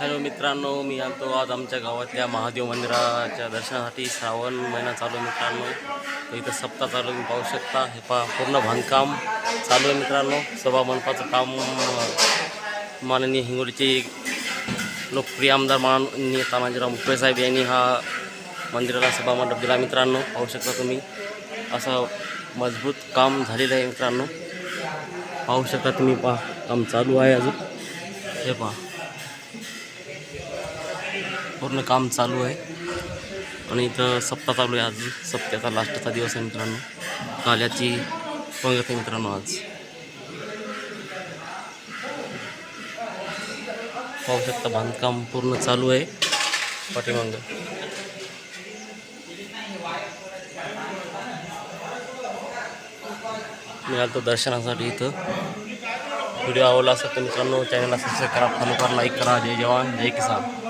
Hello मित्रांनो, मी आलतो आज आमच्या गावातल्या महादेव मंदिराच्या दर्शनासाठी. श्रावण महिना चालू आहे मित्रांनो. तर इथं सप्ताह चालू आहे, पाहू शकता. हे पहा पूर्ण बांधकाम चालू आहे मित्रांनो. सभा मंडपाचं काम माननीय हिंगोलीचे लोकप्रिय आमदार माननीय तानाजीराव मुटकुळे साहेब यांनी हा मंदिराला सभा मंडप दिला मित्रांनो. पाहू शकता तुम्ही, असं मजबूत काम झालेलं आहे मित्रांनो. पाहू शकता तुम्ही, पहा काम चालू आहे अजून. हे पहा पूर्ण काम चालू आहे आणि इथं सप्ताह चालू आहे. आज सप्त्याचा लास्टचा दिवस आहे मित्रांनो. काल्याची पंगत आहे मित्रांनो आज. पाहू शकता बांधकाम पूर्ण चालू आहे पाठीमागं. मी आलो दर्शनासाठी इथं. व्हिडिओ आवडला असेल तर मित्रांनो चॅनलला सबस्क्राईब करा, फॉलो करा, लाईक करा. जय जवान जय किसान.